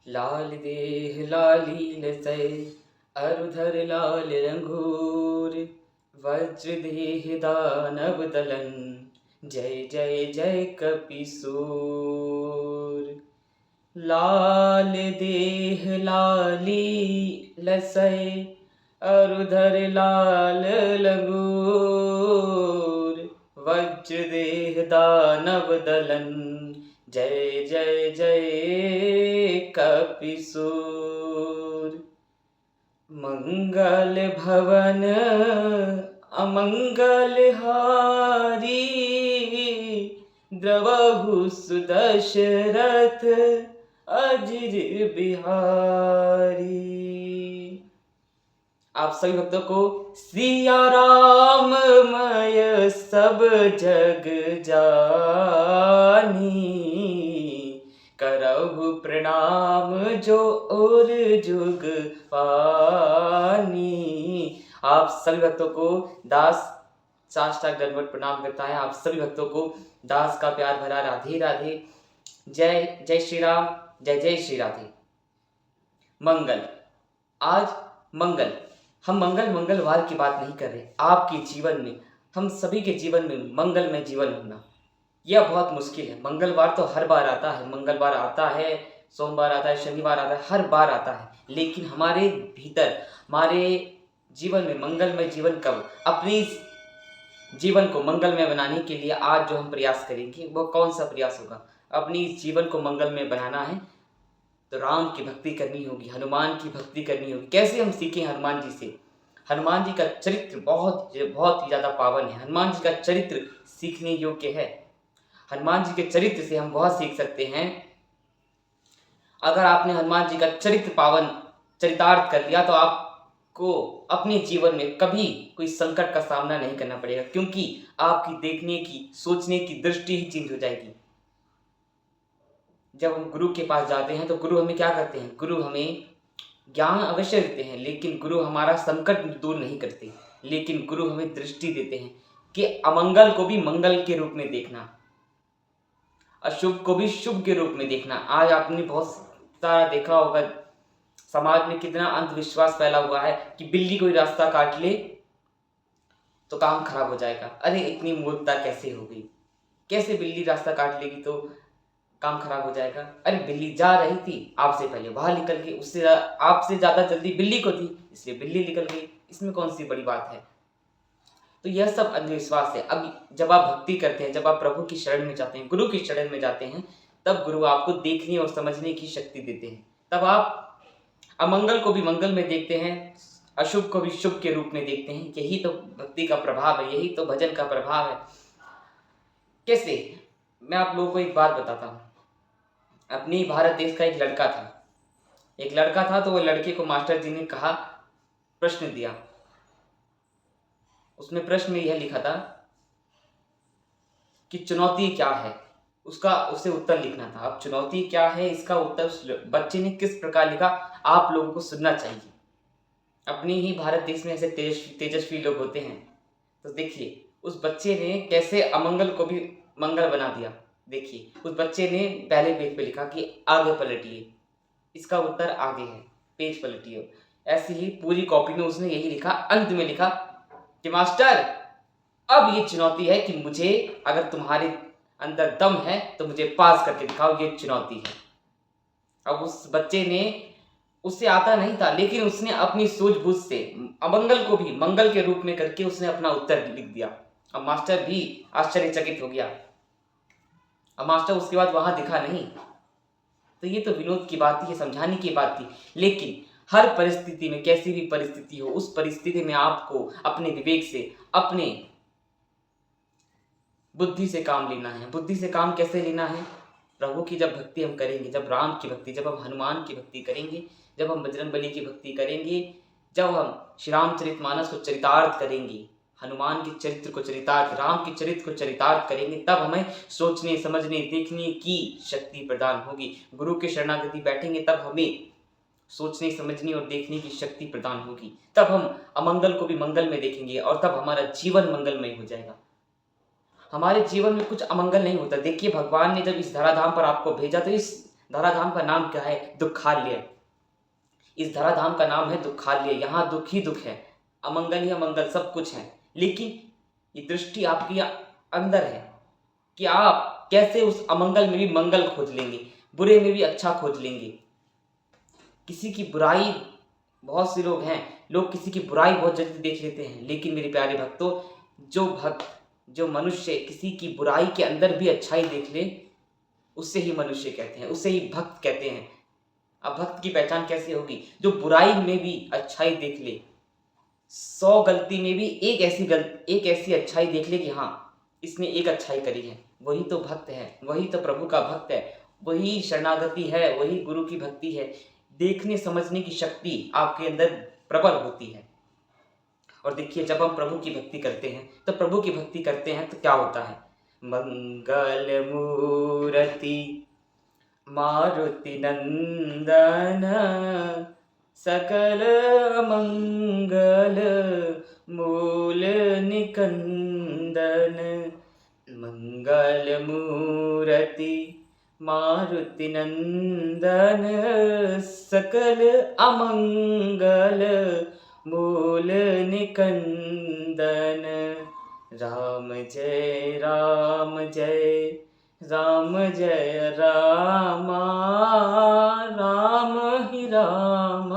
लाल देह लाली लसै अरुधर लाल रंगूर वज्र देह दानव दलन जय जय जय कपिसूर। लाल देह लाली लसै अरुधर लाल लंगूर वज्र देह दानव दलन जय जय जय कपिसूर। मंगल भवन अमंगल हारी द्रवहु सुदशरथ अजिर बिहारी। आप सभी भक्तों को सिया राम मय सब जग जानी करहु प्रणाम जो और जुग पानी। आप सभी भक्तों को दास साष्टांग दंडवत प्रणाम करता है। आप सभी भक्तों को दास का प्यार भरा राधे राधे। जय जय श्री राम, जय जय श्री राधे। मंगल, आज मंगल, हम मंगलवार की बात नहीं कर रहे। आपके जीवन में, हम सभी के जीवन में मंगलमय जीवन होना यह बहुत मुश्किल है। मंगलवार तो हर बार आता है, मंगलवार आता है, सोमवार आता है, शनिवार आता है, हर बार आता है। लेकिन हमारे भीतर, हमारे जीवन में मंगलमय जीवन कब, अपनी जीवन को मंगलमय बनाने के लिए आज जो हम प्रयास करेंगे वो कौन सा प्रयास होगा? अपनी जीवन को मंगलमय बनाना है तो राम की भक्ति करनी होगी, हनुमान की भक्ति करनी होगी। कैसे हम सीखें हनुमान जी से? हनुमान जी का चरित्र बहुत ही ज़्यादा पावन है। हनुमान जी का चरित्र सीखने योग्य है। हनुमान जी के चरित्र से हम बहुत सीख सकते हैं। अगर आपने हनुमान जी का चरित्र पावन चरितार्थ कर लिया तो आपको अपने जीवन में कभी कोई संकट का सामना नहीं करना पड़ेगा, क्योंकि आपकी देखने की, सोचने की दृष्टि ही चेंज हो जाएगी। जब हम गुरु के पास जाते हैं तो गुरु हमें क्या करते हैं? गुरु हमें ज्ञान अवश्य देते हैं, लेकिन गुरु हमारा संकट दूर नहीं करते। लेकिन गुरु हमें दृष्टि देते हैं कि अमंगल को भी मंगल के रूप में देखना, अशुभ को भी शुभ के रूप में देखना। आज आपने बहुत सारा देखा होगा, समाज में कितना अंधविश्वास फैला हुआ है कि बिल्ली कोई रास्ता काट ले तो काम खराब हो जाएगा। अरे इतनी मूर्खता कैसे हो गई? कैसे बिल्ली रास्ता काट लेगी तो काम खराब हो जाएगा? अरे बिल्ली जा रही थी, आपसे पहले बाहर निकल गई, उससे आपसे ज्यादा जल्दी बिल्ली को थी, इसलिए बिल्ली निकल गई। इसमें कौन सी बड़ी बात है? तो यह सब अंधविश्वास है। अब जब आप भक्ति करते हैं, जब आप प्रभु की शरण में जाते हैं, गुरु की शरण में जाते हैं, तब गुरु आपको देखने और समझने की शक्ति देते हैं। तब आप अमंगल को भी मंगल में देखते हैं, अशुभ को भी शुभ के रूप में देखते हैं। यही तो भक्ति का प्रभाव है, यही तो भजन का प्रभाव है। कैसे? मैं आप लोगों को एक बात बताता हूँ। अपनी भारत देश का एक लड़का था तो वो लड़के को मास्टर जी ने कहा, प्रश्न दिया। उसमें प्रश्न में यह लिखा था कि चुनौती क्या है, उसे उत्तर लिखना था। अब चुनौती क्या है, इसका उत्तर उस बच्चे ने किस प्रकार लिखा, आप लोगों को सुनना चाहिए। अपने ही भारत देश में ऐसे तेजस्वी लोग होते हैं। तो देखिए उस बच्चे ने कैसे अमंगल को भी मंगल बना दिया। देखिए उस बच्चे ने पहले पेज पे लिखा कि आगे पलटिए, इसका उत्तर आगे है, पेज पलटिए। ऐसे ही पूरी कॉपी में उसने यही लिखा। अंत में लिखा कि मास्टर अब ये चुनौती है कि मुझे, अगर तुम्हारे अंदर दम है तो मुझे पास करके दिखाओ, ये चुनौती है। अब उस बच्चे ने, उससे आता नहीं था, लेकिन उसने अपनी सूझबूझ से अमंगल को भी मंगल के रूप में करके उसने अपना उत्तर लिख दिया। अब मास्टर भी आश्चर्यचकित हो गया। अब मास्टर उसके बाद वहां दिखा नहीं। तो ये तो विनोद की बात थी, ये समझाने की बात थी। लेकिन हर परिस्थिति में, कैसी भी परिस्थिति हो, उस परिस्थिति में आपको अपने विवेक से, अपने बुद्धि से काम लेना है। बुद्धि से काम कैसे लेना है? प्रभु की जब भक्ति हम करेंगे, जब राम की भक्ति, जब हम हनुमान की भक्ति करेंगे, जब हम बजरंगबली की भक्ति करेंगे, जब हम श्री रामचरितमानस को चरितार्थ करेंगे, हनुमान के चरित्र को चरितार्थ, राम के चरित्र को चरितार्थ करेंगे, तब हमें सोचने, समझने, देखने की शक्ति प्रदान होगी। गुरु के शरणागति बैठेंगे तब हमें सोचने, समझने और देखने की शक्ति प्रदान होगी। तब हम अमंगल को भी मंगल में देखेंगे और तब हमारा जीवन मंगलमय हो जाएगा। हमारे जीवन में कुछ अमंगल नहीं होता। देखिए भगवान ने जब इस धराधाम पर आपको भेजा तो इस धराधाम का नाम क्या है? दुखालय। इस धराधाम का नाम है दुखालय। यहाँ दुख ही दुख है, अमंगल ही अमंगल, सब कुछ है। लेकिन ये दृष्टि आपके अंदर है कि आप कैसे उस अमंगल में भी मंगल खोज लेंगे, बुरे में भी अच्छा खोज लेंगे। किसी की बुराई, बहुत से लोग हैं, लोग किसी की बुराई बहुत जल्दी देख लेते हैं, लेकिन मेरे प्यारे भक्तों, जो मनुष्य किसी की बुराई के अंदर भी अच्छाई देख ले, उससे ही मनुष्य कहते हैं, उससे ही भक्त कहते हैं। अब भक्त की पहचान कैसे होगी? जो बुराई में भी अच्छाई देख ले, 100 गलती में भी एक ऐसी अच्छाई देख ले कि हाँ, इसने एक अच्छाई करी है, वही तो भक्त है, वही तो प्रभु का भक्त है, वही शरणागति है, वही गुरु की भक्ति है। देखने समझने की शक्ति आपके अंदर प्रबल होती है। और देखिए, जब हम प्रभु की भक्ति करते हैं तो क्या होता है? मंगल मूर्ति मारुति नंदन, सकल मंगल मूल निकंदन। मंगल मूर्ति मारुति नंदन, सकल अमंगल मूल निकंदन। राम जय राम जय राम जय रामा, राम ही राम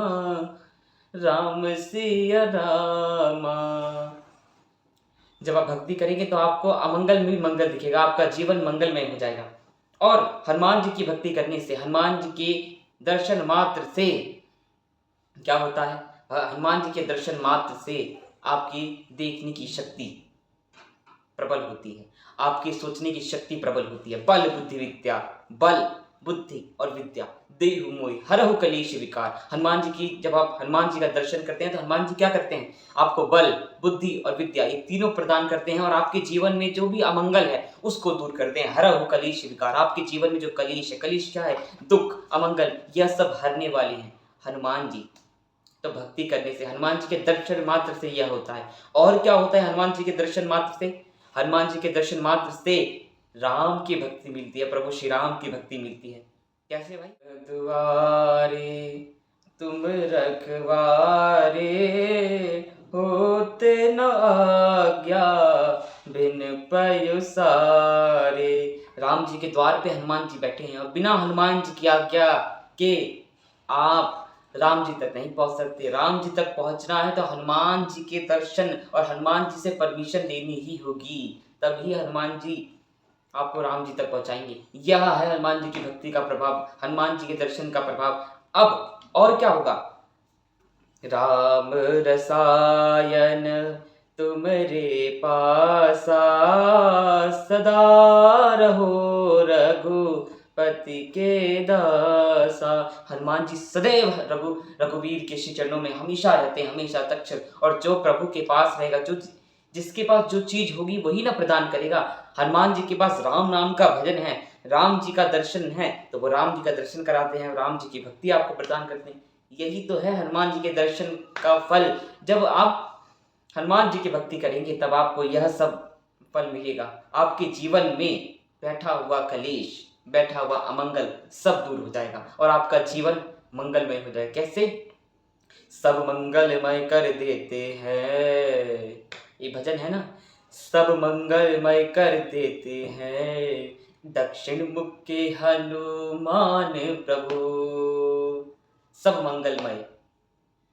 राम सिया रामा। जब आप भक्ति करेंगे तो आपको अमंगल में भी मंगल दिखेगा, आपका जीवन मंगलमय हो जाएगा। और हनुमान जी की भक्ति करने से, हनुमान जी के दर्शन मात्र से क्या होता है? हनुमान जी के दर्शन मात्र से आपकी देखने की शक्ति प्रबल होती है, आपकी सोचने की शक्ति प्रबल होती है। बल बुद्धि विद्या, बल बुद्धि और विद्या देहु मोहि हरहु कलेश विकार। हनुमान जी की, जब आप हनुमान जी का दर्शन करते हैं तो हनुमान जी क्या करते हैं? आपको बल, बुद्धि और विद्या, ये तीनों प्रदान करते हैं और आपके जीवन में जो भी अमंगल है उसको दूर करते हैं। हरहु कलेश विकार, आपके जीवन में जो कलेश है, कलेश क्या है? दुख, अमंगल, यह सब हरने वाले हैं हनुमान जी। तो भक्ति करने से, हनुमान जी के दर्शन मात्र से यह होता है। और क्या होता है हनुमान जी के दर्शन मात्र से? हनुमान जी के दर्शन मात्र से राम की भक्ति मिलती है, प्रभु श्री राम की भक्ति मिलती है। कैसे भाई? दुआरे तुम रखवारे, होते न आज्ञा बिन पयुसारे। राम जी के द्वार पे हनुमान जी बैठे हैं और बिना हनुमान जी की आज्ञा के आप राम जी तक नहीं पहुंच सकते। राम जी तक पहुंचना है तो हनुमान जी के दर्शन और हनुमान जी से परमिशन लेनी ही होगी, तभी हनुमान जी आपको राम जी तक पहुंचाएंगे। यह है हनुमान जी की भक्ति का प्रभाव, हनुमान जी के दर्शन का प्रभाव। अब और क्या होगा? राम रसायन तुमरे पासा, सदा रहो रघुपति के दासा। हनुमान जी सदैव रघुवीर के श्री चरणों में हमेशा रहते हैं, हमेशा तक्षक। और जो प्रभु के पास रहेगा, जो जिसके पास जो चीज होगी वही ना प्रदान करेगा। हनुमान जी के पास राम नाम का भजन है, राम जी का दर्शन है, तो वो राम जी का दर्शन कराते हैं, राम जी की भक्ति आपको प्रदान करते हैं। यही तो है हनुमान जी के दर्शन का फल। जब आप हनुमान जी की भक्ति करेंगे तब आपको यह सब फल मिलेगा। आपके जीवन में बैठा हुआ कलेश, बैठा हुआ अमंगल सब दूर हो जाएगा और आपका जीवन मंगलमय हो जाएगा। कैसे? सब मंगलमय कर देते हैं, ये भजन है ना, सब मंगलमय कर देते हैं दक्षिण मुख के हनुमान प्रभु। सब मंगलमय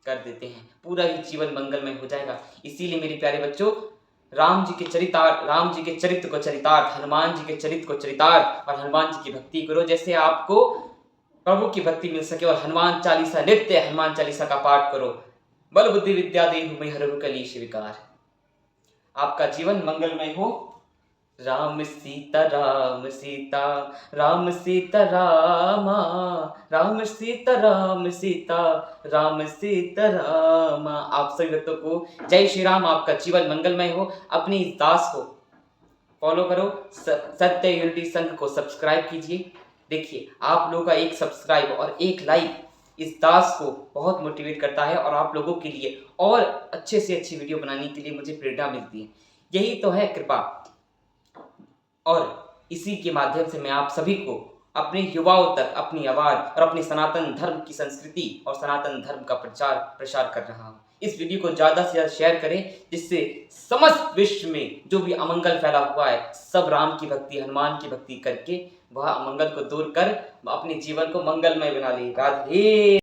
कर देते हैं, पूरा ही जीवन मंगलमय हो जाएगा। इसीलिए मेरे प्यारे बच्चों, राम जी के चरित्र को चरितार्थ, हनुमान जी के चरित्र को चरितार्थ और हनुमान जी की भक्ति करो, जैसे आपको प्रभु की भक्ति मिल सके। और हनुमान चालीसा, नित्य हनुमान चालीसा का पाठ करो। बल बुद्धि विद्या देहु मोहि हरहु कलेश विकार। आपका जीवन मंगलमय हो। राम सीता राम सीता, राम सीता रामा, राम सीता राम सीता, राम सीता रामा। आप सभी भक्तों को जय श्री राम। आपका जीवन मंगलमय हो। अपनी इस दास को फॉलो करो, सत्य यूनिटी संघ को सब्सक्राइब कीजिए। देखिए, आप लोगों का एक सब्सक्राइब और एक लाइक इस दास को बहुत मोटिवेट करता है और आप लोगों के लिए और अच्छे से अच्छी वीडियो बनाने के लिए मुझे प्रेरणा मिलती है। यही तो है कृपा। और इसी के माध्यम से मैं आप सभी को अपने युवाओं तक अपनी आवाज़ और अपनी सनातन धर्म की संस्कृति और सनातन धर्म का प्रसार कर रहा हूँ। इस वीडियो को ज़्यादा से ज़्यादा शेयर करें, जिससे समस्त विश्व में जो भी अमंगल फैला हुआ है, सब राम की भक्ति, हनुमान की भक्ति करके वह अमंगल को दूर कर अपने जीवन को मंगलमय बना ले। राधे।